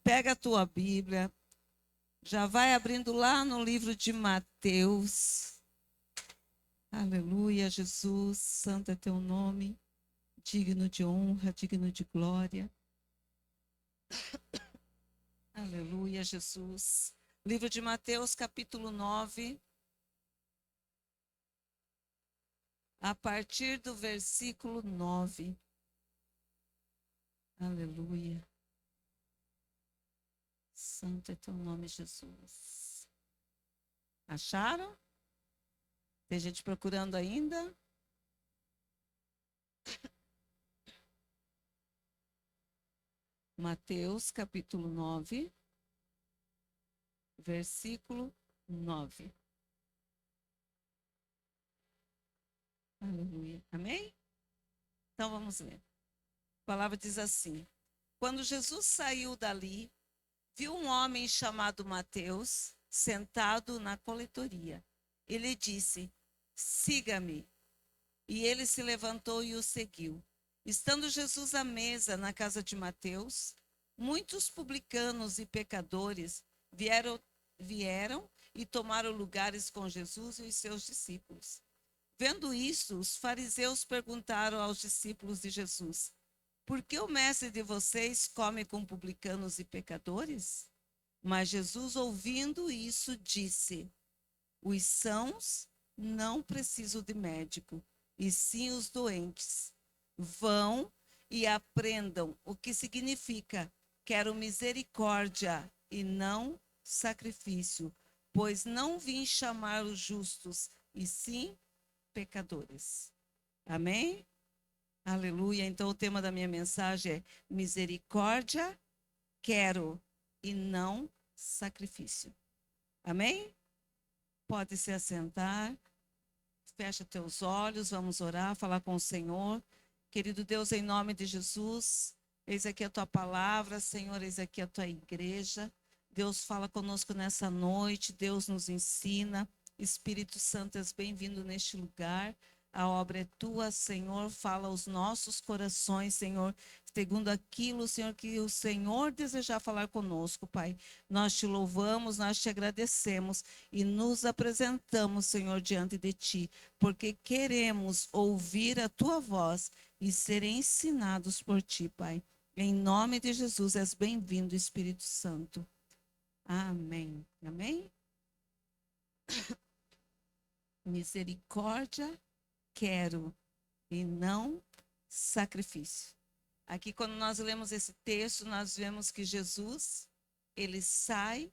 Pega a tua Bíblia, já vai abrindo lá no livro de Mateus. Aleluia, Jesus, santo é teu nome, digno de honra, digno de glória. Aleluia, Jesus. Livro de Mateus, capítulo 9, a partir do versículo 9. Aleluia. Santo é teu nome, Jesus. Acharam? Tem gente procurando ainda? Mateus, capítulo 9, versículo 9. Aleluia. Amém? Então vamos ler. A palavra diz assim: Quando Jesus saiu dali, viu um homem chamado Mateus sentado na coletoria. Ele disse: Siga-me. E ele se levantou e o seguiu. Estando Jesus à mesa na casa de Mateus, muitos publicanos e pecadores vieram e tomaram lugares com Jesus e os seus discípulos. Vendo isso, os fariseus perguntaram aos discípulos de Jesus: Por que o mestre de vocês come com publicanos e pecadores? Mas Jesus, ouvindo isso, disse: Os sãos não precisam de médico, e sim os doentes. Vão e aprendam o que significa: quero misericórdia e não sacrifício, pois não vim chamar os justos, e sim pecadores. Amém? Aleluia. Então o tema da minha mensagem é misericórdia, quero e não sacrifício. Amém? Pode se assentar. Fecha teus olhos, vamos orar, falar com o Senhor. Querido Deus, em nome de Jesus, eis aqui a tua palavra, Senhor, eis aqui a tua igreja. Deus fala conosco nessa noite, Deus nos ensina. Espírito Santo, és bem-vindo neste lugar. A obra é tua, Senhor, fala aos nossos corações, Senhor, segundo aquilo, Senhor, que o Senhor desejar falar conosco, Pai. Nós te louvamos, nós te agradecemos e nos apresentamos, Senhor, diante de ti, porque queremos ouvir a tua voz e ser ensinados por ti, Pai. Em nome de Jesus, és bem-vindo, Espírito Santo. Amém. Amém? Misericórdia quero e não sacrifício. Aqui, quando nós lemos esse texto, nós vemos que Jesus, ele sai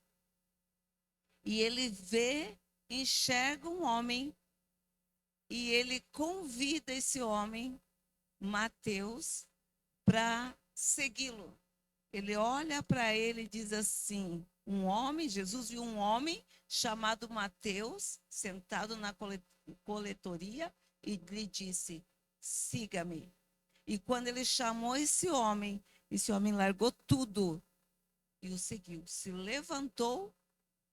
e ele vê, enxerga um homem e ele convida esse homem, Mateus, para segui-lo. Ele olha para ele e diz assim: um homem, Jesus viu um homem chamado Mateus, sentado na coletoria, e lhe disse: siga-me. E quando ele chamou esse homem largou tudo e o seguiu. Se levantou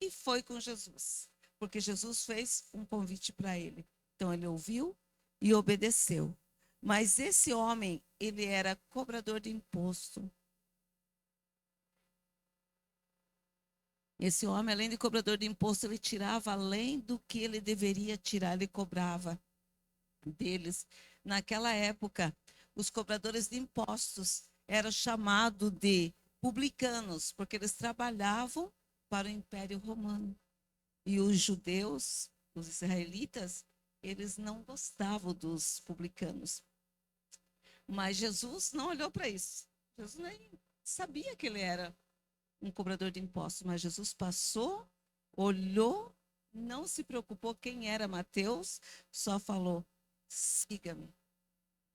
e foi com Jesus, porque Jesus fez um convite para ele. Então ele ouviu e obedeceu. Mas esse homem, ele era cobrador de imposto. Esse homem, além de cobrador de imposto, ele tirava além do que ele deveria tirar, ele cobrava deles. Naquela época, os cobradores de impostos eram chamados de publicanos, porque eles trabalhavam para o Império Romano. E os judeus, os israelitas, eles não gostavam dos publicanos. Mas Jesus não olhou para isso. Jesus nem sabia que ele era um cobrador de impostos, mas Jesus passou, olhou, não se preocupou quem era Mateus, só falou: siga-me.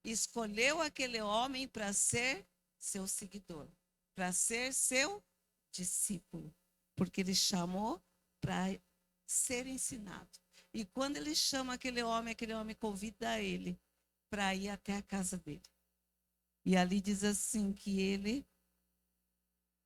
Escolheu aquele homem para ser seu seguidor, para ser seu discípulo, porque ele chamou para ser ensinado. E quando ele chama aquele homem convida ele para ir até a casa dele. E ali diz assim que ele,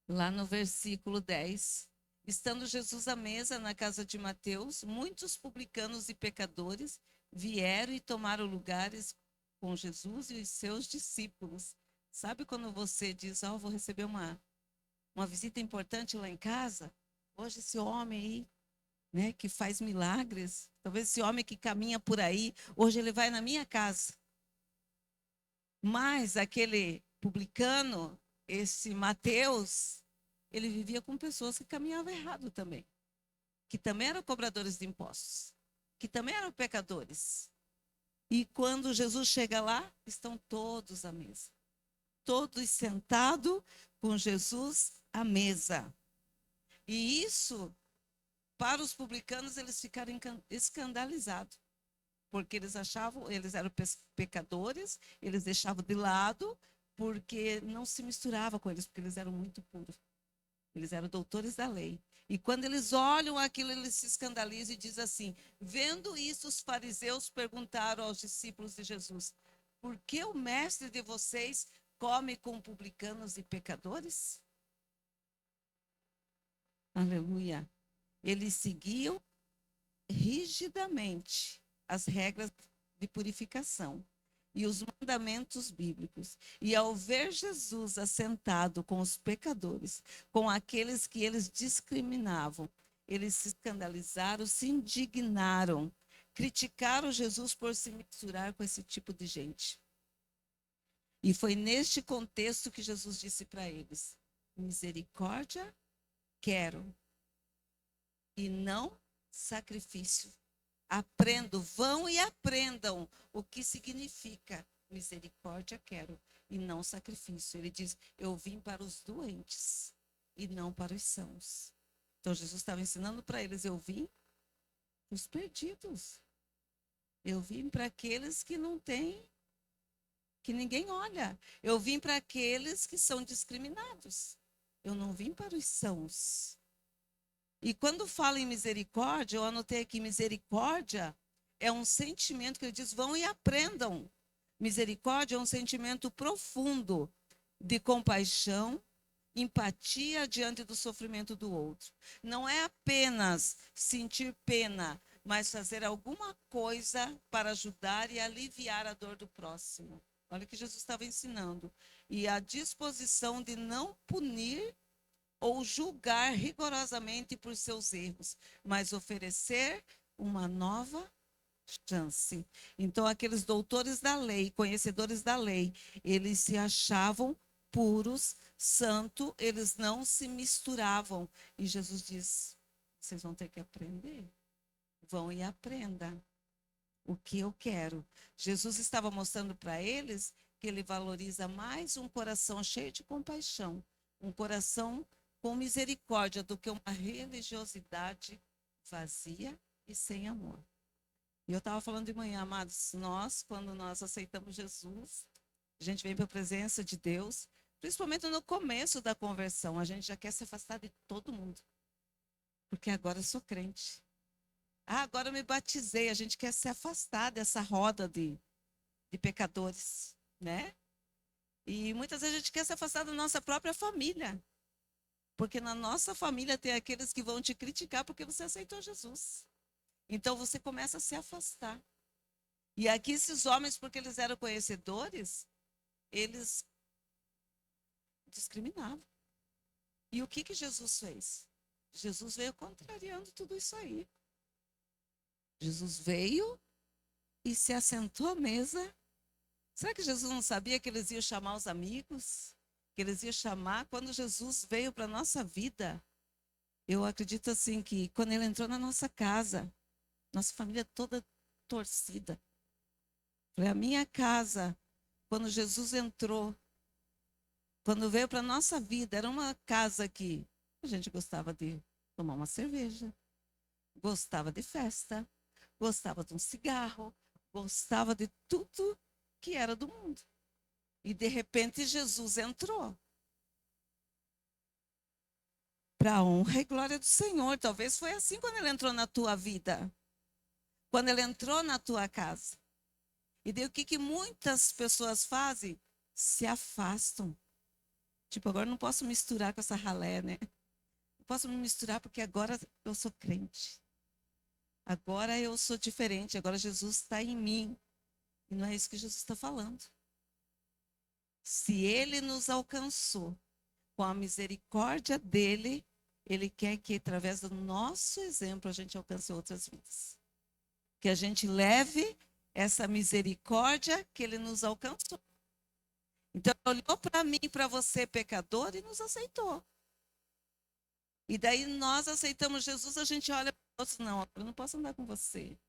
lá no versículo 10, estando Jesus à mesa na casa de Mateus, muitos publicanos e pecadores vieram e tomaram lugares com Jesus e os seus discípulos. Sabe quando você diz: vou receber uma uma visita importante lá em casa. Hoje esse homem aí, né, que faz milagres, talvez esse homem que caminha por aí, hoje ele vai na minha casa. Mas aquele publicano, esse Mateus, ele vivia com pessoas que caminhavam errado também, que também eram cobradores de impostos, que também eram pecadores. E quando Jesus chega lá, estão todos à mesa. Todos sentados com Jesus à mesa. E isso, para os publicanos, eles ficaram escandalizados. Porque eles achavam, eles eram pecadores, eles deixavam de lado, porque não se misturava com eles, porque eles eram muito puros. Eles eram doutores da lei. E quando eles olham aquilo, eles se escandalizam e dizem assim: vendo isso, os fariseus perguntaram aos discípulos de Jesus: por que o mestre de vocês come com publicanos e pecadores? Aleluia. Eles seguiam rigidamente as regras de purificação e os mandamentos bíblicos. E ao ver Jesus assentado com os pecadores, com aqueles que eles discriminavam, eles se escandalizaram, se indignaram, criticaram Jesus por se misturar com esse tipo de gente. E foi neste contexto que Jesus disse para eles: misericórdia quero e não sacrifício. Aprendam, vão e aprendam o que significa misericórdia quero e não sacrifício. Ele diz: eu vim para os doentes e não para os sãos. Então Jesus estava ensinando para eles: eu vim para os perdidos. Eu vim para aqueles que não têm, que ninguém olha. Eu vim para aqueles que são discriminados. Eu não vim para os sãos. E quando fala em misericórdia, eu anotei aqui: misericórdia é um sentimento que ele diz: vão e aprendam. Misericórdia é um sentimento profundo de compaixão, empatia diante do sofrimento do outro. Não é apenas sentir pena, mas fazer alguma coisa para ajudar e aliviar a dor do próximo. Olha o que Jesus estava ensinando. E a disposição de não punir ou julgar rigorosamente por seus erros, mas oferecer uma nova chance. Então, aqueles doutores da lei, conhecedores da lei, eles se achavam puros, santos, eles não se misturavam. E Jesus diz: vocês vão ter que aprender. Vão e aprenda o que eu quero. Jesus estava mostrando para eles que ele valoriza mais um coração cheio de compaixão, um coração com misericórdia, do que uma religiosidade vazia e sem amor. E eu estava falando de manhã, amados, nós, quando nós aceitamos Jesus, a gente vem para a presença de Deus, principalmente no começo da conversão, a gente já quer se afastar de todo mundo, porque agora eu sou crente. Ah, agora eu me batizei, a gente quer se afastar dessa roda de pecadores, né? E muitas vezes a gente quer se afastar da nossa própria família. Porque na nossa família tem aqueles que vão te criticar porque você aceitou Jesus. Então você começa a se afastar. E aqui esses homens, porque eles eram conhecedores, eles discriminavam. E o que Jesus fez? Jesus veio contrariando tudo isso aí. Jesus veio e se assentou à mesa. Será que Jesus não sabia que eles iam chamar os amigos? Que eles iam chamar quando Jesus veio para a nossa vida? Eu acredito assim que quando ele entrou na nossa casa, nossa família toda torcida. Foi a minha casa, quando Jesus entrou, quando veio para a nossa vida, era uma casa que a gente gostava de tomar uma cerveja, gostava de festa, gostava de um cigarro, gostava de tudo que era do mundo. E de repente Jesus entrou. Para a honra e glória do Senhor. Talvez foi assim quando ele entrou na tua vida. Quando ele entrou na tua casa. E daí o que muitas pessoas fazem? Se afastam. Tipo, agora não posso misturar com essa ralé, né? Não posso me misturar porque agora eu sou crente. Agora eu sou diferente. Agora Jesus está em mim. E não é isso que Jesus está falando. Se ele nos alcançou com a misericórdia dele, ele quer que, através do nosso exemplo, a gente alcance outras vidas. Que a gente leve essa misericórdia que ele nos alcançou. Então, ele olhou para mim e para você, pecador, e nos aceitou. E daí nós aceitamos Jesus, a gente olha para os outros, não, eu não posso andar com você.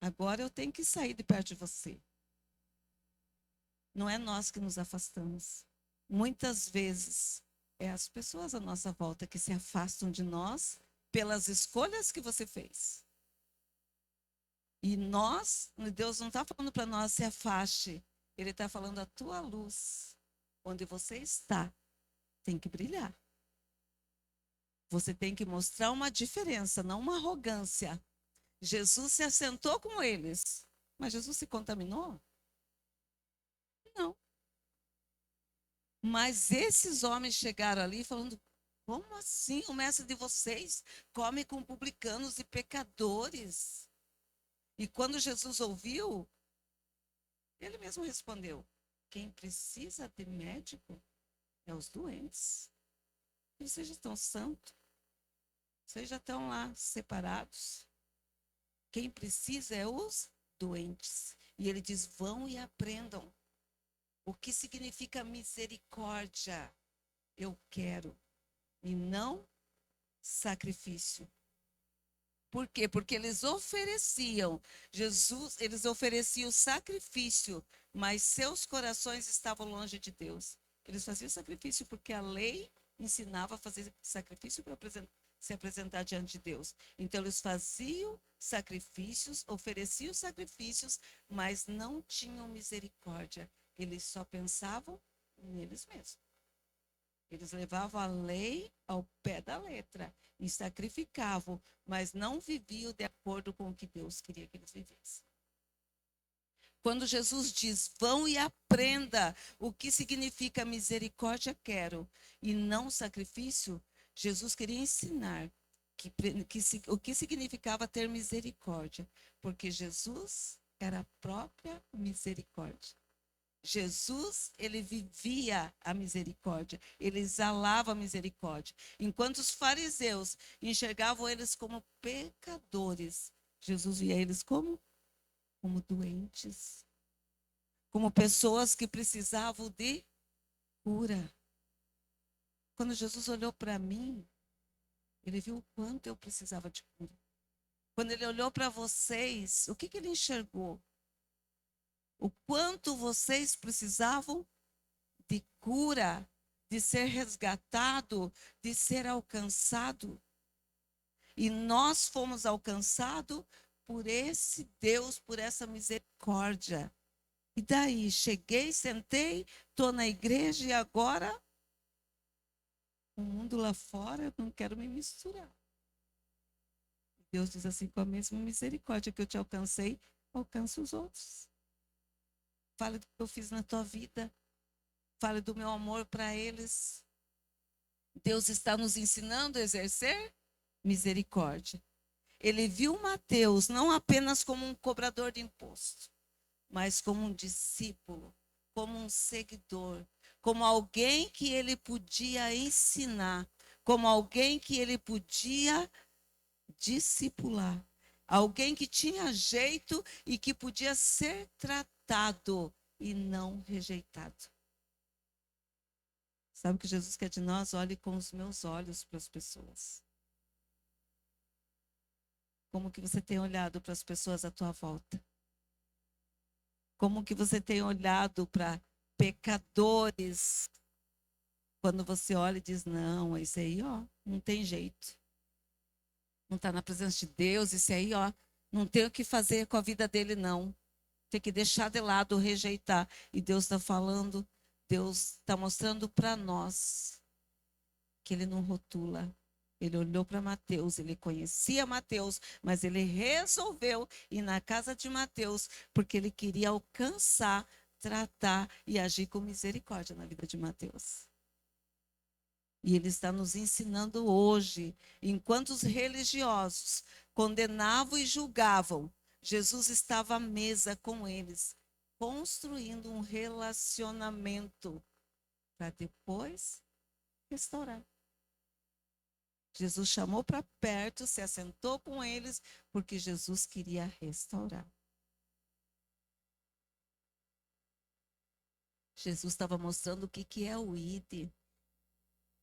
Agora eu tenho que sair de perto de você. Não é nós que nos afastamos. Muitas vezes é as pessoas à nossa volta que se afastam de nós pelas escolhas que você fez. E Deus não está falando para nós se afaste. Ele está falando a tua luz, onde você está, tem que brilhar. Você tem que mostrar uma diferença, não uma arrogância. Jesus se assentou com eles, mas Jesus se contaminou? Não. Mas esses homens chegaram ali falando: como assim o mestre de vocês come com publicanos e pecadores? E quando Jesus ouviu, ele mesmo respondeu: quem precisa de médico é os doentes. E vocês já estão santos, vocês já estão lá separados. Quem precisa é os doentes. E ele diz: vão e aprendam o que significa misericórdia. Eu quero, e não sacrifício. Por quê? Porque eles ofereciam, eles ofereciam sacrifício, mas seus corações estavam longe de Deus. Eles faziam sacrifício porque a lei ensinava a fazer sacrifício para se apresentar diante de Deus. Então eles faziam sacrifícios, ofereciam sacrifícios, mas não tinham misericórdia. Eles só pensavam neles mesmos. Eles levavam a lei ao pé da letra e sacrificavam, mas não viviam de acordo com o que Deus queria que eles vivessem. Quando Jesus diz: vão e aprenda o que significa misericórdia, quero, e não sacrifício, Jesus queria ensinar o que significava ter misericórdia, porque Jesus era a própria misericórdia. Jesus, ele vivia a misericórdia, ele exalava a misericórdia. Enquanto os fariseus enxergavam eles como pecadores, Jesus via eles como doentes, como pessoas que precisavam de cura. Quando Jesus olhou para mim, ele viu o quanto eu precisava de cura. Quando ele olhou para vocês, o que ele enxergou? O quanto vocês precisavam de cura, de ser resgatado, de ser alcançado. E nós fomos alcançados por esse Deus, por essa misericórdia. E daí, cheguei, sentei, estou na igreja e agora o mundo lá fora, eu não quero me misturar. Deus diz assim: com a mesma misericórdia que eu te alcancei, alcança os outros. Fale do que eu fiz na tua vida. Fale do meu amor para eles. Deus está nos ensinando a exercer misericórdia. Ele viu Mateus não apenas como um cobrador de imposto, mas como um discípulo, como um seguidor, como alguém que ele podia ensinar, como alguém que ele podia discipular, alguém que tinha jeito e que podia ser tratado e não rejeitado. Sabe o que Jesus quer de nós? Olhe com os meus olhos para as pessoas. Como que você tem olhado para as pessoas à tua volta? Como que você tem olhado para pecadores? Quando você olha e diz: não, esse aí, ó, não tem jeito. Não está na presença de Deus, esse aí, ó, não tem o que fazer com a vida dele, não. Tem que deixar de lado, rejeitar. E Deus está falando, Deus está mostrando para nós que ele não rotula. Ele olhou para Mateus, ele conhecia Mateus, mas ele resolveu ir na casa de Mateus, porque ele queria alcançar, tratar e agir com misericórdia na vida de Mateus. E ele está nos ensinando hoje, enquanto os religiosos condenavam e julgavam, Jesus estava à mesa com eles, construindo um relacionamento para depois restaurar. Jesus chamou para perto, se assentou com eles, porque Jesus queria restaurar. Jesus estava mostrando o que é o ID,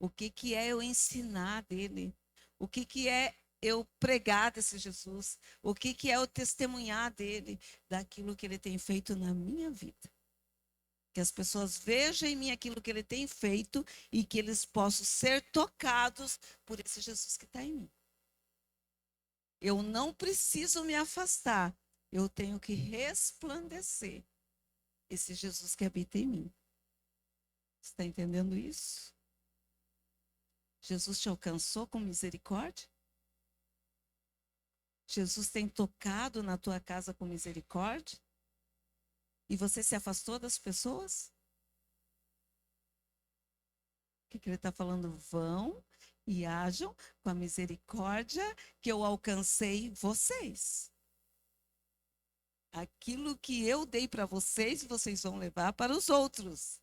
o que é eu ensinar dele, o que é eu pregar desse Jesus, o que é eu testemunhar dele, daquilo que ele tem feito na minha vida. Que as pessoas vejam em mim aquilo que ele tem feito e que eles possam ser tocados por esse Jesus que está em mim. Eu não preciso me afastar, eu tenho que resplandecer esse Jesus que habita em mim. Você está entendendo isso? Jesus te alcançou com misericórdia? Jesus tem tocado na tua casa com misericórdia? E você se afastou das pessoas? O que ele está falando? Vão e ajam com a misericórdia que eu alcancei vocês. Aquilo que eu dei para vocês, vocês vão levar para os outros.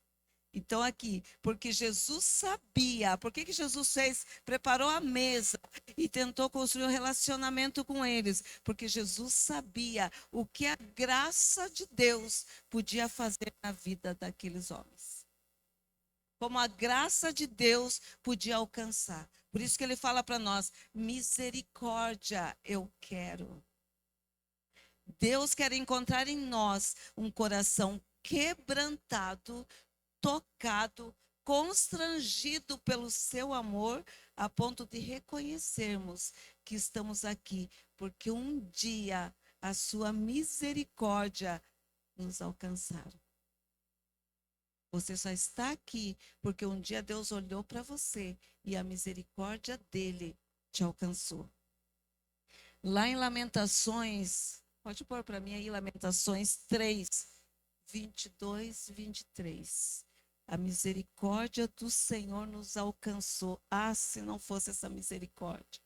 Então, aqui, porque Jesus sabia, por que Jesus fez? Preparou a mesa e tentou construir um relacionamento com eles, porque Jesus sabia o que a graça de Deus podia fazer na vida daqueles homens. Como a graça de Deus podia alcançar. Por isso que ele fala para nós: misericórdia eu quero. Deus quer encontrar em nós um coração quebrantado, tocado, constrangido pelo seu amor, a ponto de reconhecermos que estamos aqui, porque um dia a sua misericórdia nos alcançaram. Você só está aqui porque um dia Deus olhou para você e a misericórdia dele te alcançou. Lá em Lamentações, pode pôr para mim aí, Lamentações 3, 22, 23. A misericórdia do Senhor nos alcançou. Ah, se não fosse essa misericórdia.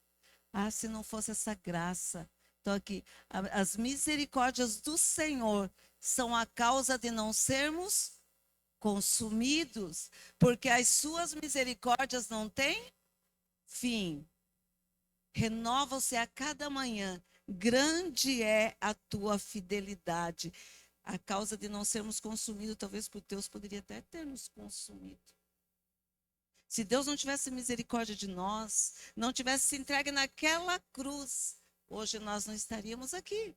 Ah, se não fosse essa graça. Então aqui, as misericórdias do Senhor são a causa de não sermos consumidos, porque as suas misericórdias não têm fim. Renovam-se a cada manhã. Grande é a tua fidelidade. A causa de não sermos consumidos, talvez por Deus poderia até ter nos consumido. Se Deus não tivesse misericórdia de nós, não tivesse se entregue naquela cruz, hoje nós não estaríamos aqui.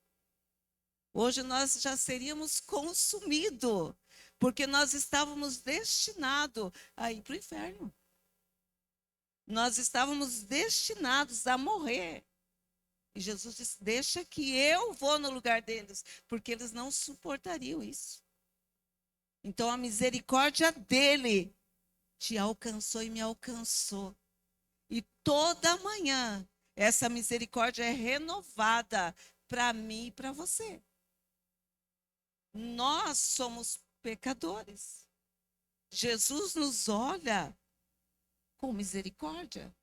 Hoje nós já seríamos consumidos, porque nós estávamos destinados a ir para o inferno. Nós estávamos destinados a morrer. E Jesus disse: deixa que eu vou no lugar deles, porque eles não suportariam isso. Então a misericórdia dele te alcançou e me alcançou. E toda manhã essa misericórdia é renovada para mim e para você. Nós somos pecadores. Jesus nos olha com misericórdia.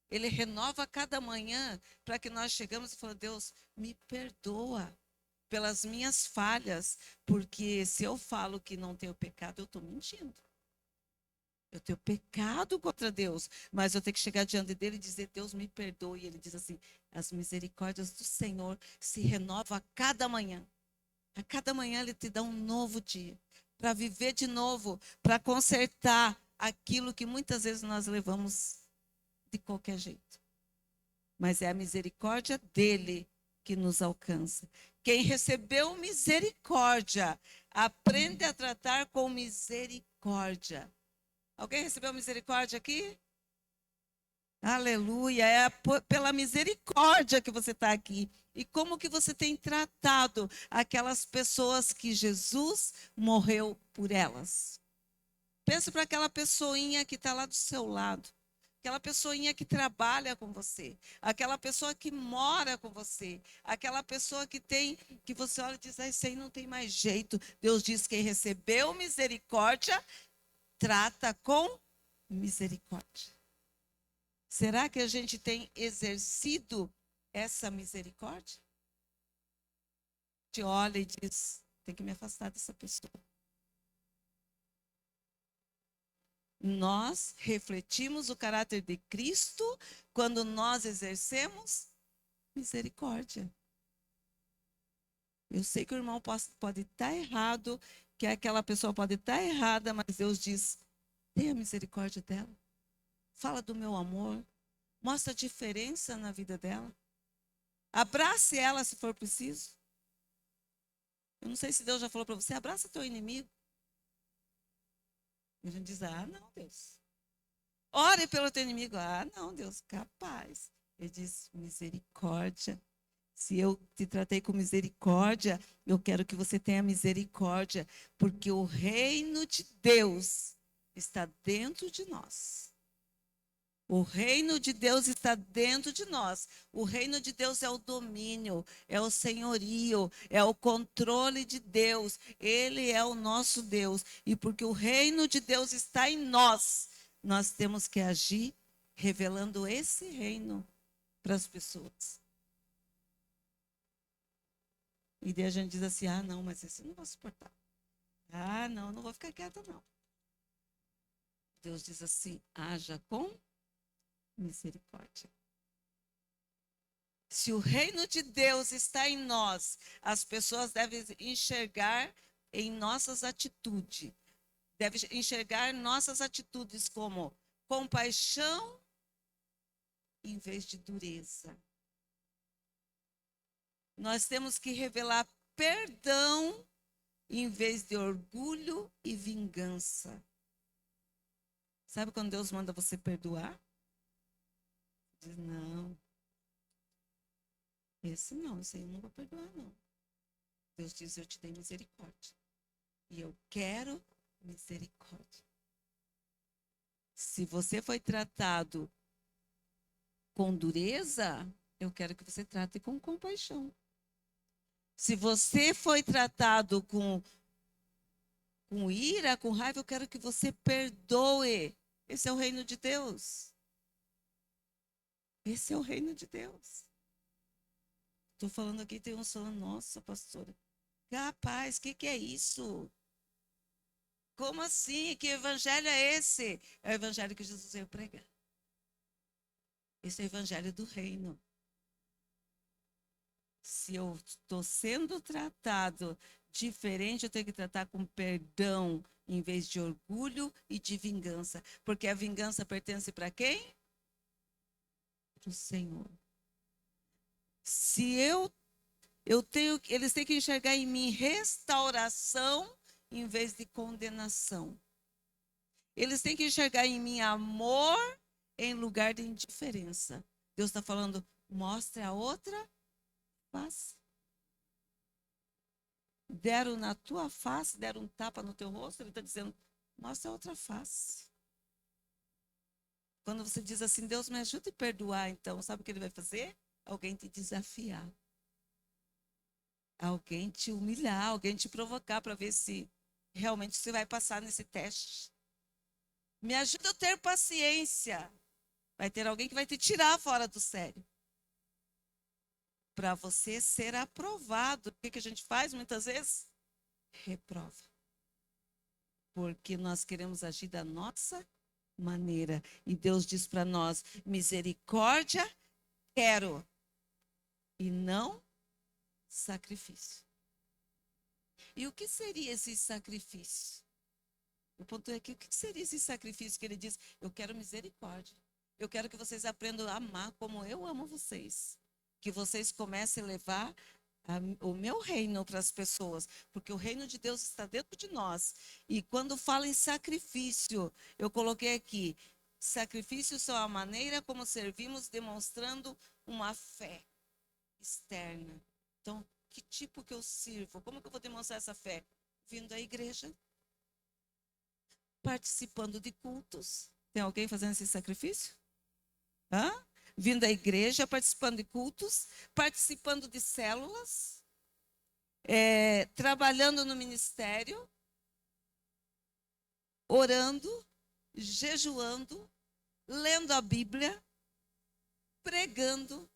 Ele renova a cada manhã para que nós chegamos e falamos: Deus, me perdoa pelas minhas falhas, porque se eu falo que não tenho pecado, eu estou mentindo. Eu tenho pecado contra Deus, mas eu tenho que chegar diante dele e dizer: Deus, me perdoe. E ele diz assim: as misericórdias do Senhor se renovam a cada manhã. A cada manhã ele te dá um novo dia para viver de novo, para consertar aquilo que muitas vezes nós levamos de qualquer jeito. Mas é a misericórdia dele que nos alcança. Quem recebeu misericórdia, aprende a tratar com misericórdia. Alguém recebeu misericórdia aqui? Aleluia, é pela misericórdia que você está aqui. E como que você tem tratado aquelas pessoas que Jesus morreu por elas? Pense para aquela pessoinha que está lá do seu lado. Aquela pessoinha que trabalha com você, aquela pessoa que mora com você, aquela pessoa que você olha e diz: ah, isso aí não tem mais jeito. Deus diz: quem recebeu misericórdia, trata com misericórdia. Será que a gente tem exercido essa misericórdia? Te olha e diz: tem que me afastar dessa pessoa. Nós refletimos o caráter de Cristo quando nós exercemos misericórdia. Eu sei que o irmão pode estar errado, que aquela pessoa pode estar errada, mas Deus diz: tenha misericórdia dela. Fala do meu amor. Mostra a diferença na vida dela. Abrace ela se for preciso. Eu não sei se Deus já falou para você: abraça teu inimigo. E a gente diz: ah, não, Deus. Ore pelo teu inimigo. Ah, não, Deus, capaz. Ele diz: misericórdia. Se eu te tratei com misericórdia, eu quero que você tenha misericórdia, porque o reino de Deus está dentro de nós. O reino de Deus está dentro de nós. O reino de Deus é o domínio, é o senhorio, é o controle de Deus. Ele é o nosso Deus. E porque o reino de Deus está em nós, nós temos que agir revelando esse reino para as pessoas. E daí a gente diz assim: ah, não, mas esse eu não vou suportar. Ah, não, não vou ficar quieta, não. Deus diz assim: haja com misericórdia. Se o reino de Deus está em nós, as pessoas devem enxergar em nossas atitudes, devem enxergar nossas atitudes como compaixão em vez de dureza. Nós temos que revelar perdão em vez de orgulho e vingança. Sabe quando Deus manda você perdoar? Diz: não, esse aí eu não vou perdoar, não. Deus diz: eu te dei misericórdia. E eu quero misericórdia. Se você foi tratado com dureza, eu quero que você trate com compaixão. Se você foi tratado com ira, com raiva, eu quero que você perdoe. Esse é o reino de Deus. Esse é o reino de Deus. Estou falando aqui, tem uns falando: nossa, pastora, capaz, o que é isso? Como assim? Que evangelho é esse? É o evangelho que Jesus veio pregar. Esse é o evangelho do reino. Se eu estou sendo tratado diferente, eu tenho que tratar com perdão em vez de orgulho e de vingança. Porque a vingança pertence para quem? Para o Senhor. Se eles têm que enxergar em mim restauração em vez de condenação. Eles têm que enxergar em mim amor em lugar de indiferença. Deus está falando: mostre a outra face. Deram na tua face, deram um tapa no teu rosto, ele está dizendo: mostra a outra face. Quando você diz assim: Deus, me ajuda a perdoar, então, sabe o que ele vai fazer? Alguém te desafiar. Alguém te humilhar, alguém te provocar para ver se realmente você vai passar nesse teste. Me ajuda a ter paciência. Vai ter alguém que vai te tirar fora do sério. Para você ser aprovado. O que a gente faz muitas vezes? Reprova. Porque nós queremos agir da nossa maneira. E Deus diz para nós: misericórdia quero, e não sacrifício. E o que seria esse sacrifício? O ponto é que o que seria esse sacrifício que ele diz? Eu quero misericórdia. Eu quero que vocês aprendam a amar como eu amo vocês. Que vocês comecem a levar o meu reino para as pessoas, porque o reino de Deus está dentro de nós. E quando fala em sacrifício, eu coloquei aqui: sacrifícios são a maneira como servimos, demonstrando uma fé externa. Então, que tipo que eu sirvo? Como que eu vou demonstrar essa fé? Vindo à igreja, participando de cultos. Tem alguém fazendo esse sacrifício? Hã? Vindo à igreja, participando de cultos, participando de células, trabalhando no ministério, orando, jejuando, lendo a Bíblia, pregando,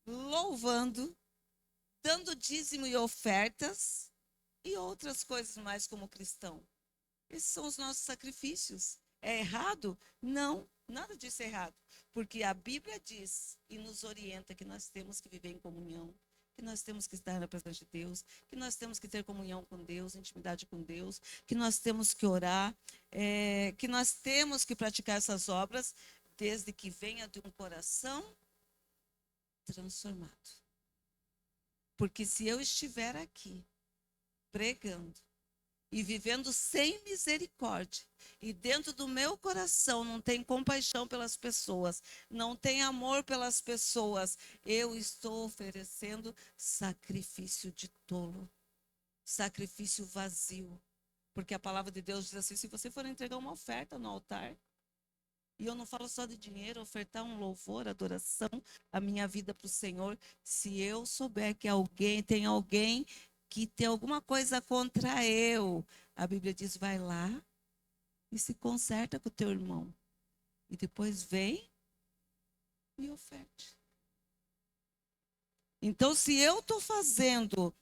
louvando, dando dízimo e ofertas e outras coisas mais como cristão. Esses são os nossos sacrifícios. É errado? Não, nada disso é errado. Porque a Bíblia diz e nos orienta que nós temos que viver em comunhão, que nós temos que estar na presença de Deus, que nós temos que ter comunhão com Deus, intimidade com Deus, que nós temos que orar, que nós temos que praticar essas obras, desde que venha de um coração transformado. Porque se eu estiver aqui pregando e vivendo sem misericórdia, e dentro do meu coração não tem compaixão pelas pessoas, não tem amor pelas pessoas, eu estou oferecendo sacrifício de tolo, sacrifício vazio. Porque a palavra de Deus diz assim: se você for entregar uma oferta no altar, e eu não falo só de dinheiro, ofertar um louvor, adoração, a minha vida para o Senhor. Se eu souber que tem alguém que tem alguma coisa contra eu, a Bíblia diz: vai lá e se conserta com o teu irmão. E depois vem e oferte. Então, se eu estou fazendo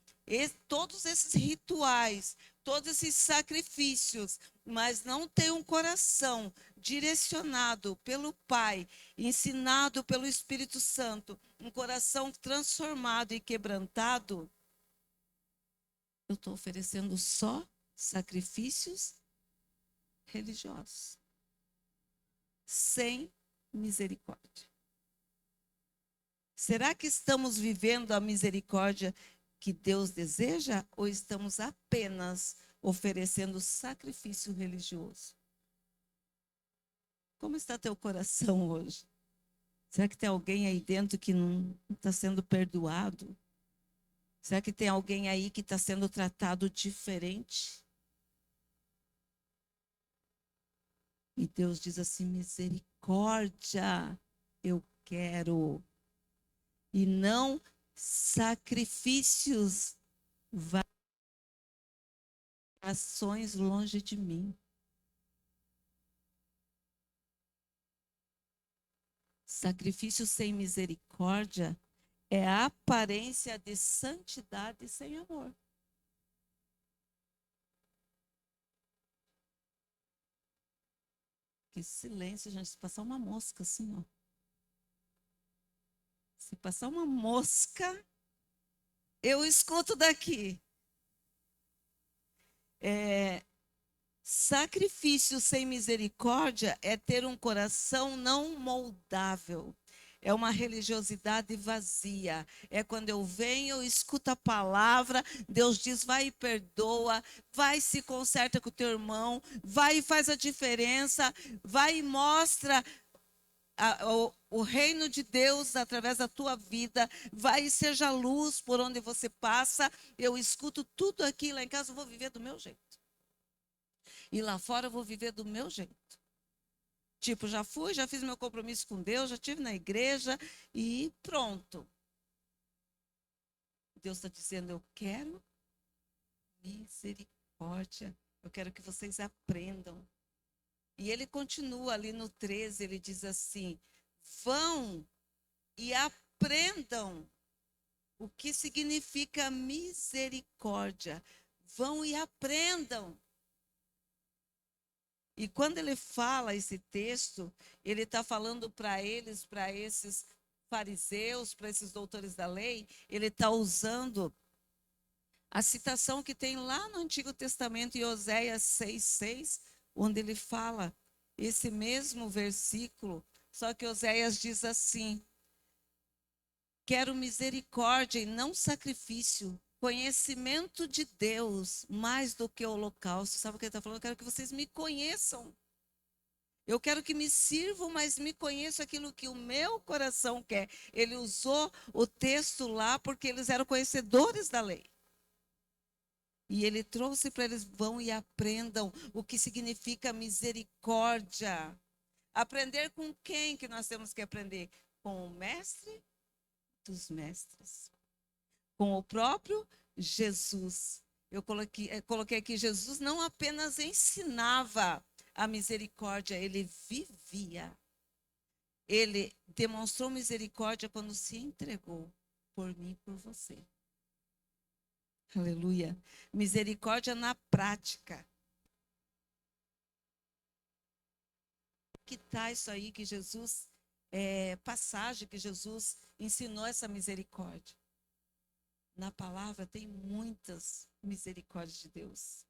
todos esses rituais, todos esses sacrifícios, mas não tenho um coração direcionado pelo Pai, ensinado pelo Espírito Santo, um coração transformado e quebrantado, eu estou oferecendo só sacrifícios religiosos, sem misericórdia. Será que estamos vivendo a misericórdia que Deus deseja ou estamos apenas oferecendo sacrifício religioso? Como está teu coração hoje? Será que tem alguém aí dentro que não está sendo perdoado? Será que tem alguém aí que está sendo tratado diferente? E Deus diz assim: misericórdia, eu quero. E não sacrifícios, ações longe de mim. Sacrifício sem misericórdia é a aparência de santidade sem amor. Que silêncio, gente. Se passar uma mosca assim, ó. Se passar uma mosca, eu escuto daqui. Sacrifício sem misericórdia é ter um coração não moldável. É uma religiosidade vazia. É quando eu venho, eu escuto a palavra, Deus diz: vai e perdoa, vai e se conserta com o teu irmão, vai e faz a diferença, vai e mostra o reino de Deus através da tua vida, vai e seja luz por onde você passa. Eu escuto tudo aqui, lá em casa eu vou viver do meu jeito. E lá fora eu vou viver do meu jeito. Tipo, já fui, já fiz meu compromisso com Deus, já estive na igreja e pronto. Deus está dizendo: eu quero misericórdia. Eu quero que vocês aprendam. E ele continua ali no 13, ele diz assim: vão e aprendam o que significa misericórdia. Vão e aprendam. E quando ele fala esse texto, ele está falando para eles, para esses fariseus, para esses doutores da lei, ele está usando a citação que tem lá no Antigo Testamento, em Oséias 6,6, onde ele fala esse mesmo versículo, só que Oséias diz assim: quero misericórdia e não sacrifício, conhecimento de Deus mais do que o holocausto. Sabe o que ele está falando? Eu quero que vocês me conheçam. Eu quero que me sirvam, mas me conheçam aquilo que o meu coração quer. Ele usou o texto lá porque eles eram conhecedores da lei. E ele trouxe para eles: vão e aprendam o que significa misericórdia. Aprender com quem que nós temos que aprender? Com o mestre dos mestres. Com o próprio Jesus. Eu coloquei aqui: Jesus não apenas ensinava a misericórdia, ele vivia. Ele demonstrou misericórdia quando se entregou por mim e por você. Aleluia. Misericórdia na prática. que está isso aí que Jesus, passagem que Jesus ensinou essa misericórdia? Na palavra tem muitas misericórdias de Deus.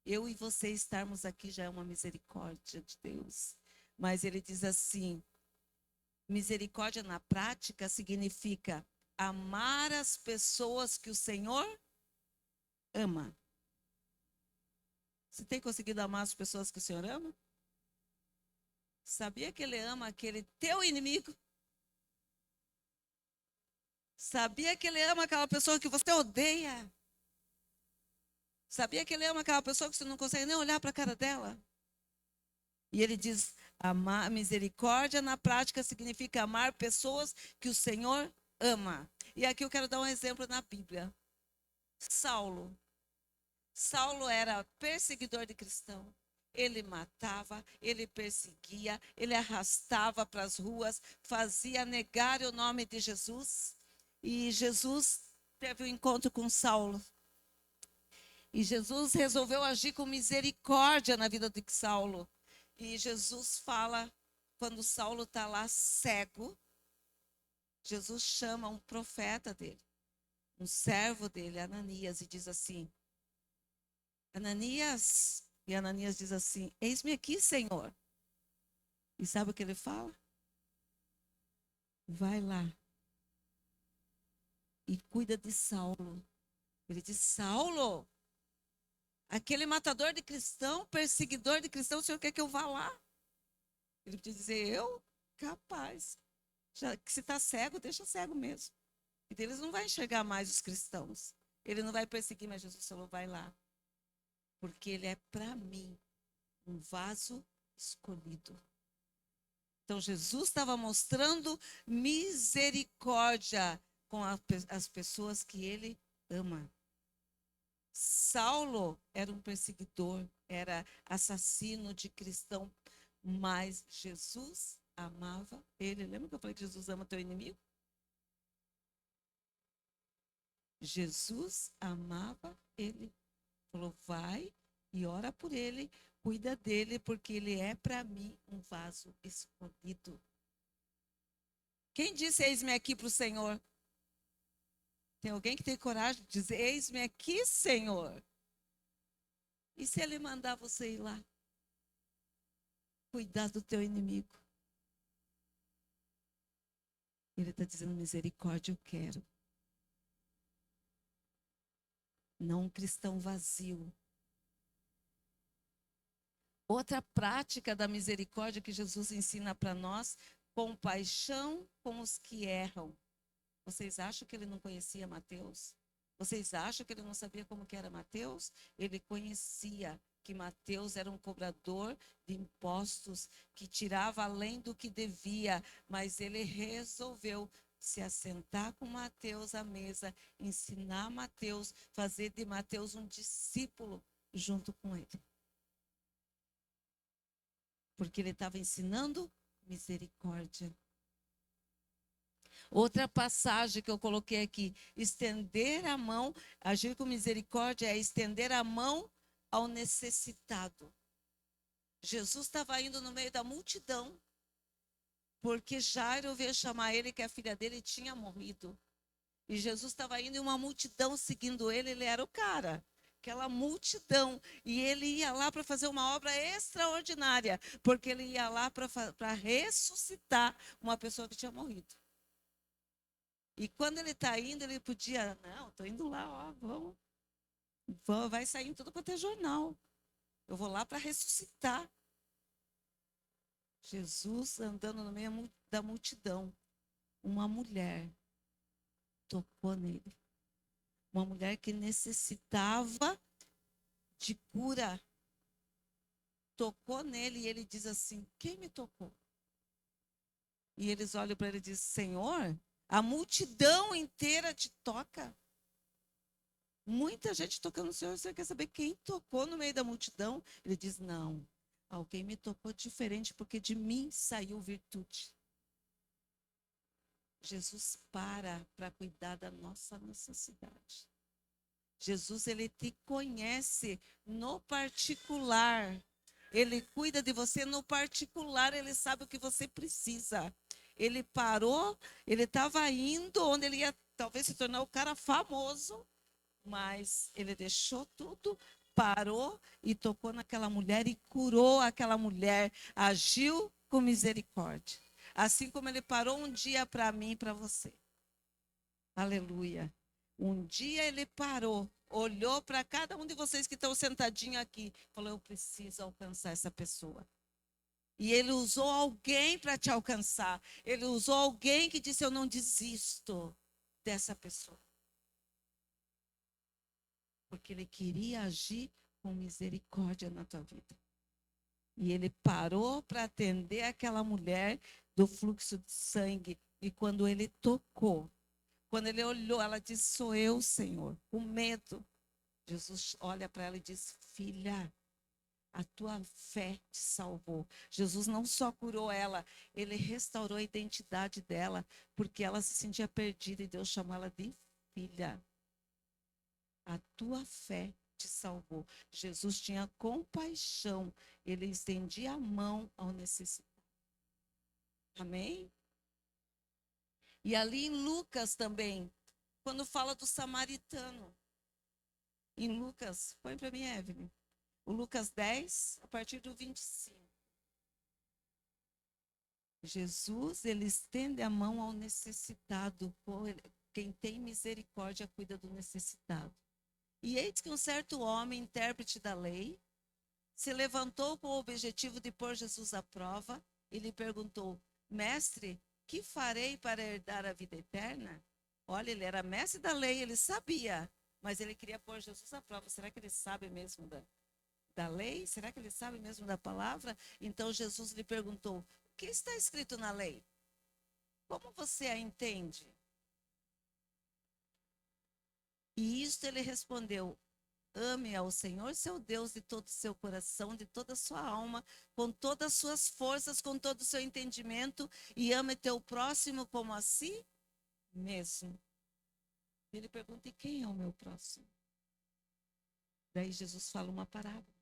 Eu e você estarmos aqui já é uma misericórdia de Deus. Mas ele diz assim: misericórdia na prática significa amar as pessoas que o Senhor ama. Você tem conseguido amar as pessoas que o Senhor ama? Sabia que ele ama aquele teu inimigo? Sabia que ele ama aquela pessoa que você odeia? Sabia que ele ama aquela pessoa que você não consegue nem olhar para a cara dela? E ele diz: amar, misericórdia na prática significa amar pessoas que o Senhor ama. E aqui eu quero dar um exemplo na Bíblia. Saulo. Saulo era perseguidor de cristão. Ele matava, ele perseguia, ele arrastava para as ruas, fazia negar o nome de Jesus. E Jesus teve um encontro com Saulo. E Jesus resolveu agir com misericórdia na vida de Saulo. E Jesus fala, quando Saulo está lá cego, Jesus chama um profeta dele, um servo dele, Ananias, e diz assim: Ananias. E Ananias diz assim: eis-me aqui, Senhor. E sabe o que ele fala? Vai lá e cuida de Saulo. Ele diz: Saulo, aquele matador de cristão, perseguidor de cristão, o senhor quer que eu vá lá? Ele podia dizer: eu? Capaz. Já que se está cego, deixa cego mesmo. Então, eles não vão enxergar mais os cristãos. Ele não vai perseguir, mas Jesus falou: vai lá. Porque ele é para mim um vaso escolhido. Então, Jesus estava mostrando misericórdia com as pessoas que ele ama. Saulo era um perseguidor, era assassino de cristão, mas Jesus amava ele. Lembra que eu falei que Jesus ama teu inimigo? Jesus amava ele. Falou: vai e ora por ele, cuida dele, porque ele é para mim um vaso escolhido. Quem disse eis-me aqui para o Senhor? Tem alguém que tem coragem de dizer: eis-me aqui, Senhor? E se ele mandar você ir lá? Cuidar do teu inimigo. Ele está dizendo: misericórdia eu quero. Não um cristão vazio. Outra prática da misericórdia que Jesus ensina para nós: compaixão com os que erram. Vocês acham que ele não conhecia Mateus? Vocês acham que ele não sabia como que era Mateus? Ele conhecia que Mateus era um cobrador de impostos, que tirava além do que devia, mas ele resolveu se assentar com Mateus à mesa, ensinar Mateus, fazer de Mateus um discípulo junto com ele. Porque ele estava ensinando misericórdia. Outra passagem que eu coloquei aqui: estender a mão, agir com misericórdia é estender a mão ao necessitado. Jesus estava indo no meio da multidão, porque Jairo veio chamar ele, que a filha dele tinha morrido. E Jesus estava indo em uma multidão seguindo ele, ele era o cara. Aquela multidão. E ele ia lá para fazer uma obra extraordinária, porque ele ia lá para ressuscitar uma pessoa que tinha morrido. E quando ele está indo, ele podia, não, estou indo lá, ó, vamos, vai sair em tudo quanto é jornal. Eu vou lá para ressuscitar. Jesus andando no meio da multidão. Uma mulher tocou nele. Uma mulher que necessitava de cura. Tocou nele e ele diz assim: quem me tocou? E eles olham para ele e dizem: Senhor, a multidão inteira te toca. Muita gente tocando no Senhor. Você quer saber quem tocou no meio da multidão? Ele diz: não, alguém me tocou diferente, porque de mim saiu virtude. Jesus para cuidar da nossa necessidade. Jesus, ele te conhece no particular. Ele cuida de você no particular, ele sabe o que você precisa. Ele parou, ele estava indo onde ele ia talvez se tornar o cara famoso, mas ele deixou tudo, parou e tocou naquela mulher e curou aquela mulher, agiu com misericórdia. Assim como ele parou um dia para mim e para você. Aleluia. Um dia ele parou, olhou para cada um de vocês que estão sentadinhos aqui, falou: eu preciso alcançar essa pessoa. E ele usou alguém para te alcançar. Ele usou alguém que disse: eu não desisto dessa pessoa. Porque ele queria agir com misericórdia na tua vida. E ele parou para atender aquela mulher do fluxo de sangue. E quando ele tocou, quando ele olhou, ela disse: sou eu, Senhor, com medo. Jesus olha para ela e diz: filha, a tua fé te salvou. Jesus não só curou ela, ele restaurou a identidade dela, porque ela se sentia perdida e Deus chamou ela de filha. A tua fé te salvou. Jesus tinha compaixão, ele estendia a mão ao necessitado. Amém? E ali em Lucas também, quando fala do samaritano, em Lucas, põe para mim, Evelyn, o Lucas 10, a partir do 25. Jesus, ele estende a mão ao necessitado, quem tem misericórdia cuida do necessitado. E eis que um certo homem, intérprete da lei, se levantou com o objetivo de pôr Jesus à prova e lhe perguntou: mestre, que farei para herdar a vida eterna? Olha, ele era mestre da lei, ele sabia, mas ele queria pôr Jesus à prova. Será que ele sabe mesmo da lei? Será que ele sabe mesmo da palavra? Então Jesus lhe perguntou: o que está escrito na lei? Como você a entende? E isto ele respondeu: ame ao Senhor, seu Deus, de todo o seu coração, de toda a sua alma, com todas as suas forças, com todo o seu entendimento, e ame teu próximo como a si mesmo. Ele pergunta: e quem é o meu próximo? Daí Jesus fala uma parábola.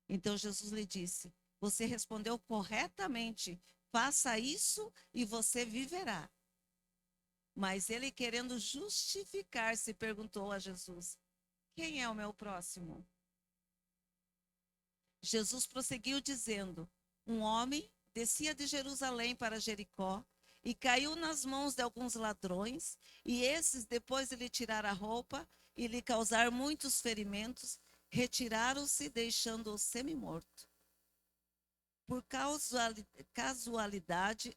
Então Jesus lhe disse: você respondeu corretamente, faça isso e você viverá. Mas ele, querendo justificar-se, perguntou a Jesus: quem é o meu próximo? Jesus prosseguiu dizendo: um homem descia de Jerusalém para Jericó e caiu nas mãos de alguns ladrões, e esses, depois de lhe tirar a roupa e lhe causar muitos ferimentos, retiraram-se, deixando-o semi-morto. Por casualidade,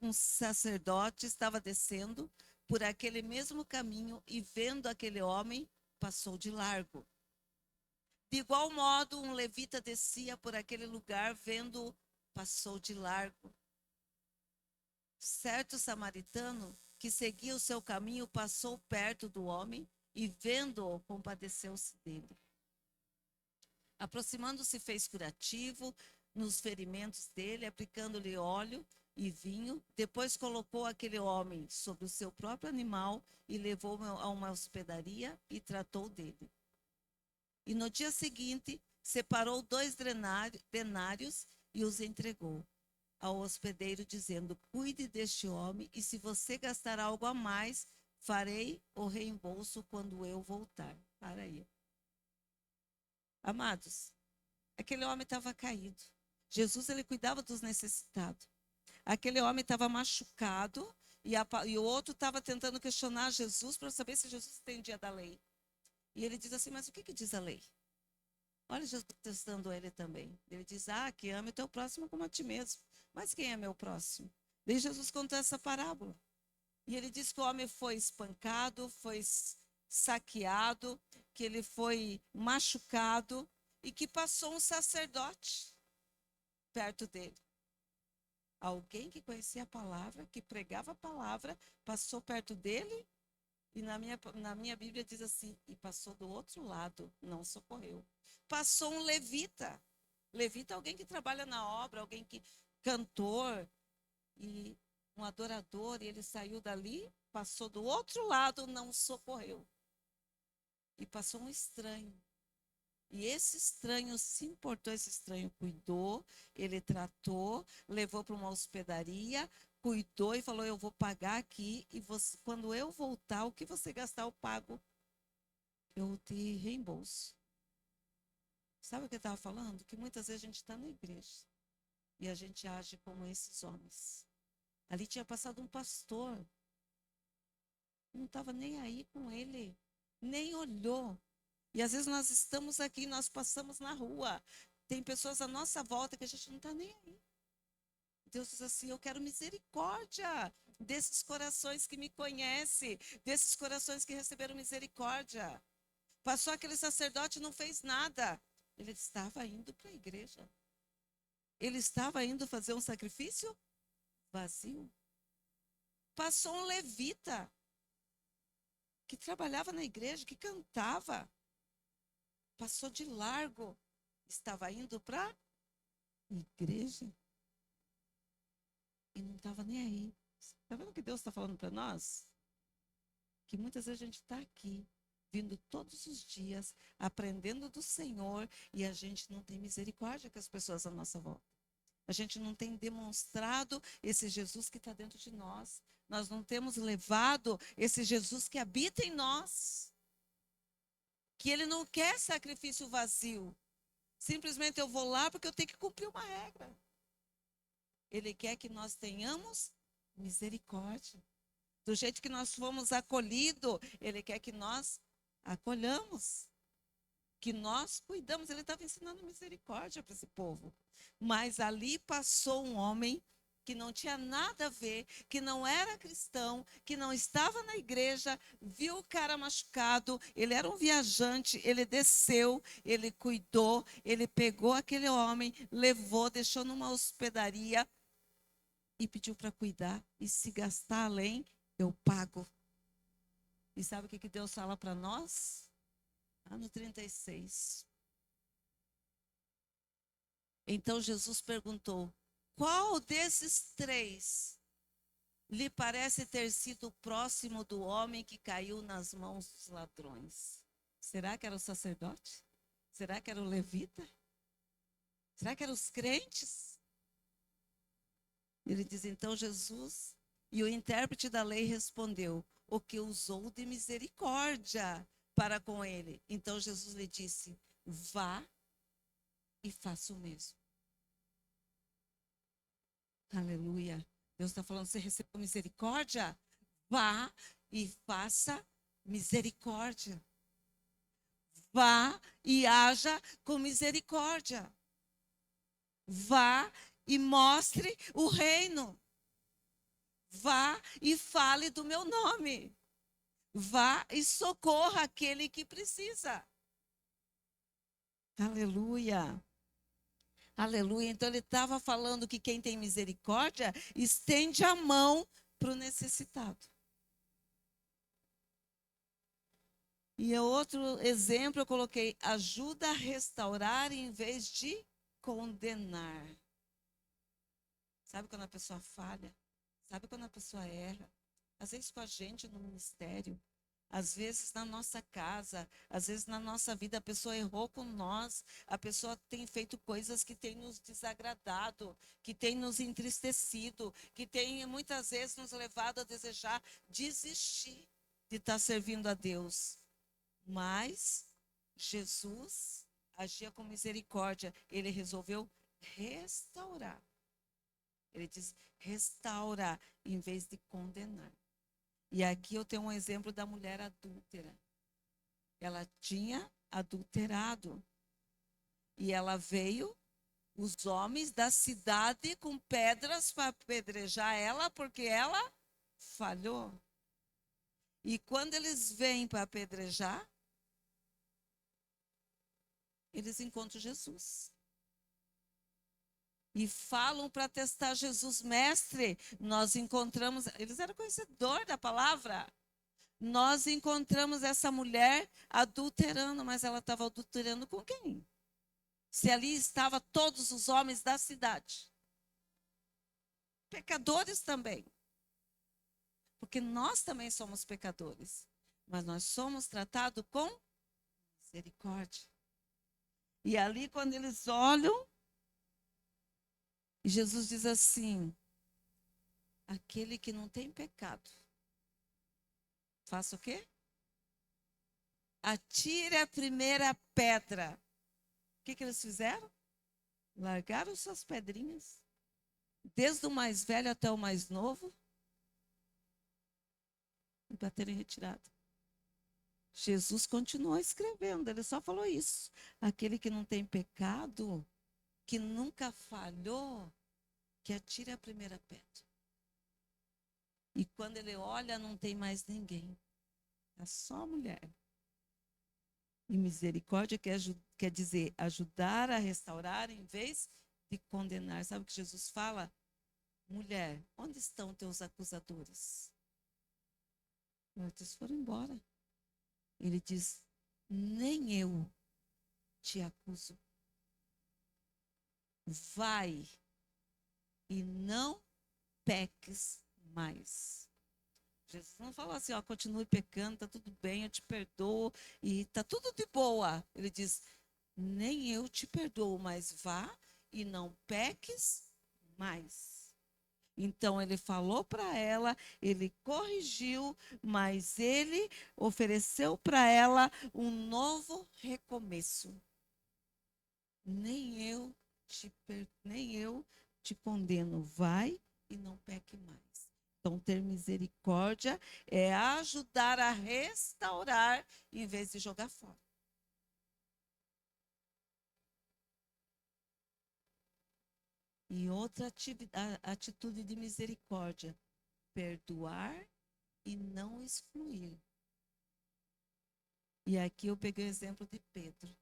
um sacerdote estava descendo por aquele mesmo caminho e, vendo aquele homem, passou de largo. De igual modo, um levita descia por aquele lugar, vendo-o, passou de largo. Certo samaritano, que seguia o seu caminho, passou perto do homem e, vendo-o, compadeceu-se dele. Aproximando-se, fez curativo nos ferimentos dele, aplicando-lhe óleo e vinho. Depois colocou aquele homem sobre o seu próprio animal e levou-o a uma hospedaria e tratou dele. E no dia seguinte, separou 2 denários e os entregou ao hospedeiro, dizendo: cuide deste homem, e se você gastar algo a mais, farei o reembolso quando eu voltar. Para aí. Amados, aquele homem estava caído. Jesus, ele cuidava dos necessitados. Aquele homem estava machucado e o outro estava tentando questionar Jesus para saber se Jesus entendia da lei. E ele diz assim: mas o que diz a lei? Olha Jesus testando ele também. Ele diz: que ame o teu próximo como a ti mesmo. Mas quem é meu próximo? Daí Jesus contou essa parábola. E ele diz que o homem foi espancado, foi saqueado, que ele foi machucado e que passou um sacerdote perto dele. Alguém que conhecia a palavra, que pregava a palavra, passou perto dele e na minha Bíblia diz assim: e passou do outro lado, não socorreu. Passou um levita. Levita é alguém que trabalha na obra, alguém que cantor e um adorador, e ele saiu dali, passou do outro lado, não socorreu. E passou um estranho. E esse estranho se importou, esse estranho cuidou, ele tratou, levou para uma hospedaria, cuidou e falou: eu vou pagar aqui e você, quando eu voltar, o que você gastar, eu pago, eu te reembolso. Sabe o que eu estava falando? Que muitas vezes a gente está na igreja e a gente age como esses homens. Ali tinha passado um pastor, não estava nem aí com ele, nem olhou. E às vezes nós estamos aqui, nós passamos na rua, tem pessoas à nossa volta que a gente não está nem aí. Deus diz assim: eu quero misericórdia desses corações que me conhecem, desses corações que receberam misericórdia. Passou aquele sacerdote e não fez nada. Ele estava indo para a igreja. Ele estava indo fazer um sacrifício vazio. Passou um levita que trabalhava na igreja, que cantava. Passou de largo. Estava indo para a igreja. E não estava nem aí. Está vendo o que Deus está falando para nós? Que muitas vezes a gente está aqui, vindo todos os dias, aprendendo do Senhor, e a gente não tem misericórdia com as pessoas à nossa volta. A gente não tem demonstrado esse Jesus que está dentro de nós. Nós não temos levado esse Jesus que habita em nós. Que ele não quer sacrifício vazio. Simplesmente eu vou lá porque eu tenho que cumprir uma regra. Ele quer que nós tenhamos misericórdia. Do jeito que nós fomos acolhidos, ele quer que nós acolhamos. Que nós cuidamos. Ele estava ensinando misericórdia para esse povo. Mas ali passou um homem que não tinha nada a ver, que não era cristão, que não estava na igreja, viu o cara machucado, ele era um viajante, ele desceu, ele cuidou, ele pegou aquele homem, levou, deixou numa hospedaria e pediu para cuidar. E se gastar além, eu pago. E sabe o que Deus fala para nós? No 36. Então Jesus perguntou: qual desses três lhe parece ter sido próximo do homem que caiu nas mãos dos ladrões? Será que era o sacerdote? Será que era o levita? Será que eram os crentes? Ele diz: então Jesus, e o intérprete da lei respondeu: o que usou de misericórdia para com ele. Então Jesus lhe disse: vá e faça o mesmo. Aleluia. Deus está falando: você recebeu misericórdia? Vá e faça misericórdia. Vá e haja com misericórdia. Vá e mostre o reino. Vá e fale do meu nome. Vá e socorra aquele que precisa. Aleluia. Aleluia. Então ele estava falando que quem tem misericórdia estende a mão para o necessitado. E outro exemplo eu coloquei: ajuda a restaurar em vez de condenar. Sabe quando a pessoa falha? Sabe quando a pessoa erra? Às vezes com a gente no ministério, às vezes na nossa casa, às vezes na nossa vida, a pessoa errou com nós, a pessoa tem feito coisas que tem nos desagradado, que tem nos entristecido, que tem muitas vezes nos levado a desejar desistir de estar servindo a Deus. Mas Jesus agia com misericórdia, ele resolveu restaurar. Ele diz: restaura em vez de condenar. E aqui eu tenho um exemplo da mulher adúltera. Ela tinha adulterado. E ela veio, os homens da cidade, com pedras para apedrejar ela, porque ela falhou. E quando eles vêm para apedrejar, eles encontram Jesus. E falam para testar Jesus: mestre, nós encontramos. Eles eram conhecedores da palavra. Nós encontramos essa mulher adulterando, mas ela estava adulterando com quem? Se ali estavam todos os homens da cidade. Pecadores também. Porque nós também somos pecadores. Mas nós somos tratados com misericórdia. E ali, quando eles olham, Jesus diz assim: aquele que não tem pecado, faça o quê? Atire a primeira pedra. O que eles fizeram? Largaram suas pedrinhas, desde o mais velho até o mais novo, e bateram em retirada. Jesus continuou escrevendo, ele só falou isso. Aquele que não tem pecado, que nunca falhou, que atire a primeira pedra. E quando ele olha, não tem mais ninguém. É só a mulher. E misericórdia quer dizer ajudar a restaurar em vez de condenar. Sabe o que Jesus fala? Mulher, onde estão teus acusadores? Eles foram embora. Ele diz: nem eu te acuso. Vai e não peques mais. Jesus não falou assim, ó, continue pecando, tá tudo bem, eu te perdoo e tá tudo de boa. Ele diz: nem eu te perdoo, mas vá e não peques mais. Então ele falou para ela, ele corrigiu, mas ele ofereceu para ela um novo recomeço. Nem eu te condeno, vai e não peque mais. Então, ter misericórdia é ajudar a restaurar em vez de jogar fora. E outra atitude de misericórdia, perdoar e não excluir. E aqui eu peguei o exemplo de Pedro.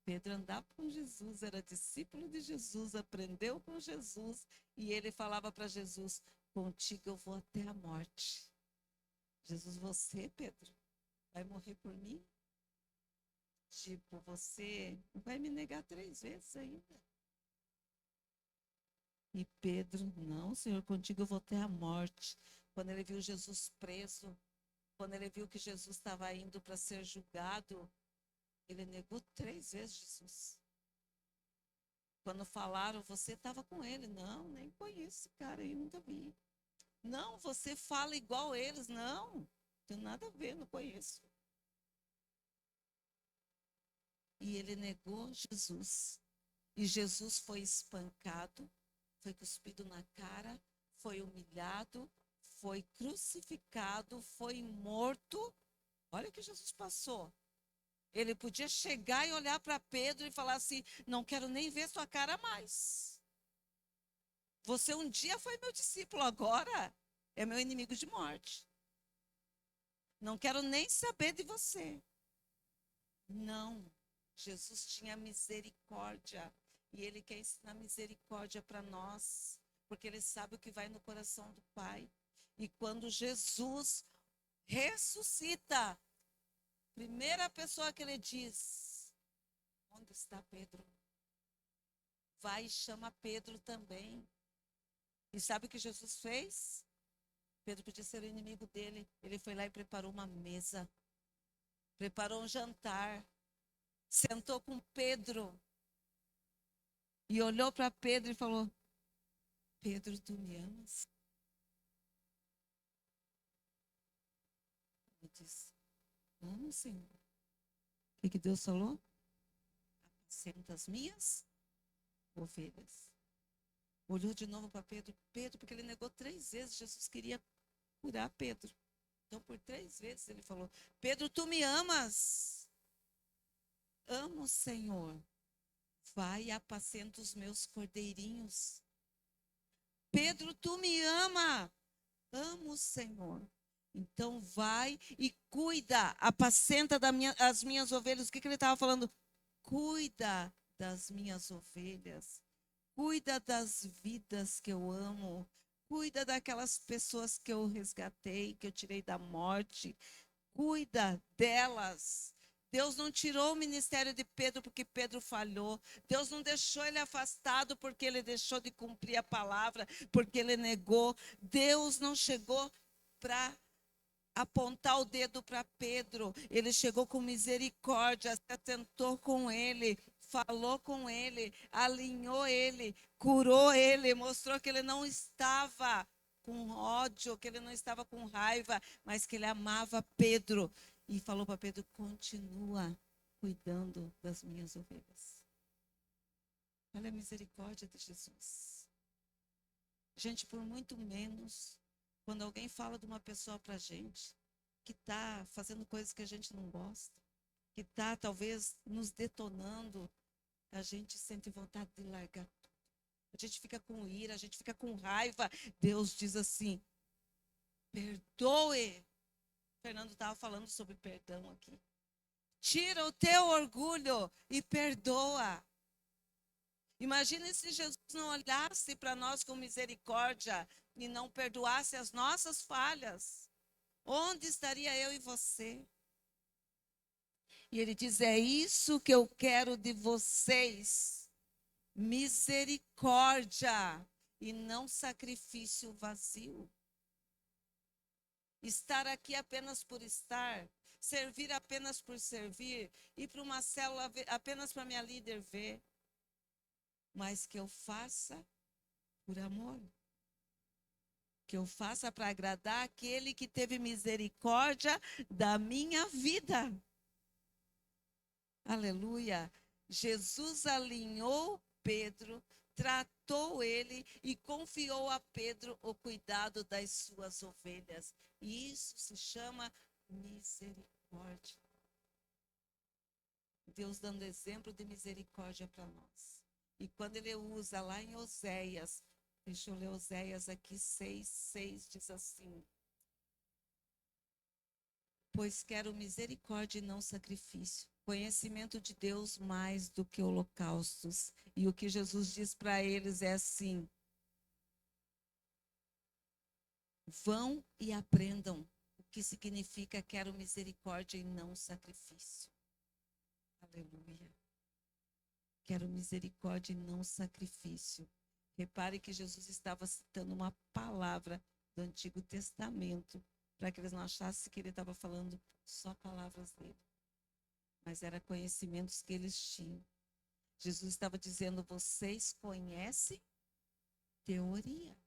Pedro andava com Jesus, era discípulo de Jesus, aprendeu com Jesus, e ele falava para Jesus: contigo eu vou até a morte. Jesus, você, Pedro, vai morrer por mim? Tipo, você vai me negar 3 vezes ainda. E Pedro: não, Senhor, contigo eu vou até a morte. Quando ele viu Jesus preso, quando ele viu que Jesus estava indo para ser julgado, ele negou 3 vezes Jesus. Quando falaram, você estava com ele. Não, nem conheço esse cara aí, nunca vi. Não, você fala igual eles. Não, não tem nada a ver, não conheço. E ele negou Jesus. E Jesus foi espancado, foi cuspido na cara, foi humilhado, foi crucificado, foi morto. Olha o que Jesus passou. Ele podia chegar e olhar para Pedro e falar assim: não quero nem ver sua cara mais. Você um dia foi meu discípulo, agora é meu inimigo de morte. Não quero nem saber de você. Não. Jesus tinha misericórdia. E ele quer ensinar misericórdia para nós. Porque ele sabe o que vai no coração do Pai. E quando Jesus ressuscita, primeira pessoa que ele diz: onde está Pedro? Vai e chama Pedro também. E sabe o que Jesus fez? Pedro podia ser o inimigo dele. Ele foi lá e preparou uma mesa. Preparou um jantar. Sentou com Pedro. E olhou para Pedro e falou: Pedro, tu me amas? Ele disse: amo, Senhor. O que Deus falou? Apacenta as minhas ovelhas. Olhou de novo para Pedro. Pedro, porque ele negou 3 vezes. Jesus queria curar Pedro. Então, por 3 vezes ele falou: Pedro, tu me amas? Amo, Senhor. Vai e apacenta os meus cordeirinhos. Pedro, tu me ama? Amo, Senhor. Então vai e cuida, apacenta as minhas ovelhas. O que ele estava falando? Cuida das minhas ovelhas. Cuida das vidas que eu amo. Cuida daquelas pessoas que eu resgatei, que eu tirei da morte. Cuida delas. Deus não tirou o ministério de Pedro porque Pedro falhou. Deus não deixou ele afastado porque ele deixou de cumprir a palavra, porque ele negou. Deus não chegou para apontar o dedo para Pedro. Ele chegou com misericórdia, se atentou com ele, falou com ele, alinhou ele, curou ele, mostrou que ele não estava com ódio, que ele não estava com raiva, mas que ele amava Pedro. E falou para Pedro: continua cuidando das minhas ovelhas. Olha a misericórdia de Jesus. Gente, por muito menos, quando alguém fala de uma pessoa para a gente, que está fazendo coisas que a gente não gosta, que está talvez nos detonando, a gente sente vontade de largar tudo. A gente fica com ira, a gente fica com raiva. Deus diz assim: perdoe. Fernando estava falando sobre perdão aqui. Tira o teu orgulho e perdoa. Imagine se Jesus não olhasse para nós com misericórdia e não perdoasse as nossas falhas. Onde estaria eu e você? E ele diz: é isso que eu quero de vocês. Misericórdia e não sacrifício vazio. Estar aqui apenas por estar, servir apenas por servir, ir para uma célula apenas para minha líder ver, mas que eu faça por amor. Que eu faça para agradar aquele que teve misericórdia da minha vida. Aleluia. Jesus alinhou Pedro, tratou ele e confiou a Pedro o cuidado das suas ovelhas. E isso se chama misericórdia. Deus dando exemplo de misericórdia para nós. E quando ele usa lá em Oséias, deixa eu ler Oséias aqui 6:6, diz assim: pois quero misericórdia e não sacrifício, conhecimento de Deus mais do que holocaustos. E o que Jesus diz para eles é assim: vão e aprendam o que significa quero misericórdia e não sacrifício. Aleluia. Quero misericórdia e não sacrifício. Repare que Jesus estava citando uma palavra do Antigo Testamento, para que eles não achassem que ele estava falando só palavras dele. Mas eram conhecimentos que eles tinham. Jesus estava dizendo: vocês conhecem teoria.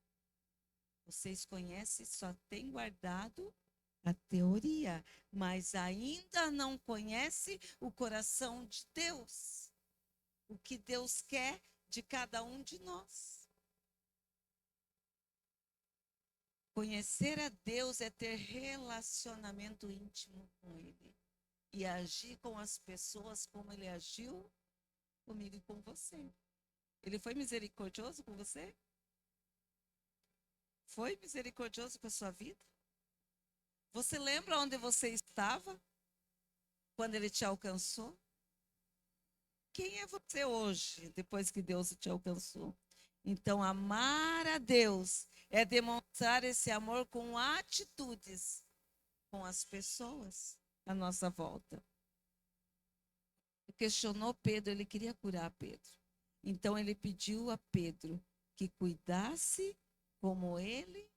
Vocês conhecem, só têm guardado a teoria, mas ainda não conhecem o coração de Deus. O que Deus quer de cada um de nós. Conhecer a Deus é ter relacionamento íntimo com Ele. E agir com as pessoas como Ele agiu comigo e com você. Ele foi misericordioso com você? Foi misericordioso com a sua vida? Você lembra onde você estava quando Ele te alcançou? Quem é você hoje, depois que Deus te alcançou? Então, amar a Deus é demonstrar esse amor com atitudes com as pessoas à nossa volta. Questionou Pedro, ele queria curar Pedro. Então, ele pediu a Pedro que cuidasse como ele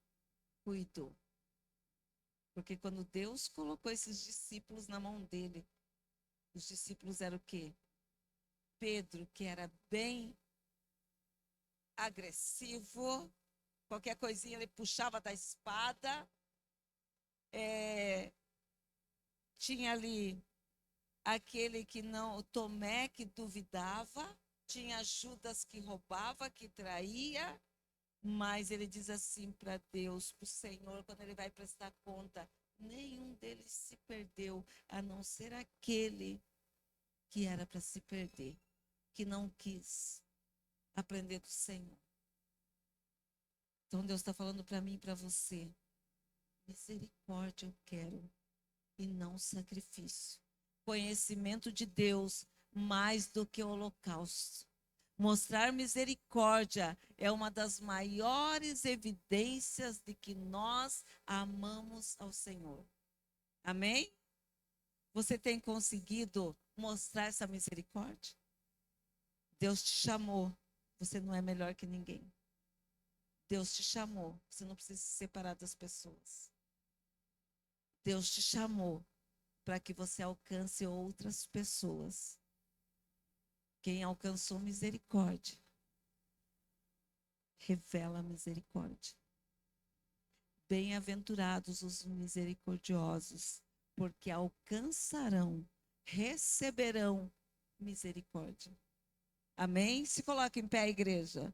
cuidou. Porque quando Deus colocou esses discípulos na mão dele, os discípulos eram o quê? Pedro, que era bem agressivo, qualquer coisinha ele puxava da espada. Tinha ali aquele que não, o Tomé que duvidava, tinha Judas que roubava, que traía, mas ele diz assim para Deus, para o Senhor, quando ele vai prestar conta: nenhum deles se perdeu, a não ser aquele que era para se perder, que não quis aprender do Senhor. Então Deus está falando para mim e para você: misericórdia eu quero e não sacrifício. Conhecimento de Deus mais do que o holocausto. Mostrar misericórdia é uma das maiores evidências de que nós amamos ao Senhor. Amém? Você tem conseguido mostrar essa misericórdia? Deus te chamou, você não é melhor que ninguém. Deus te chamou, você não precisa se separar das pessoas. Deus te chamou para que você alcance outras pessoas. Quem alcançou misericórdia, revela a misericórdia. Bem-aventurados os misericordiosos, porque alcançarão, receberão misericórdia. Amém? Se coloque em pé, igreja.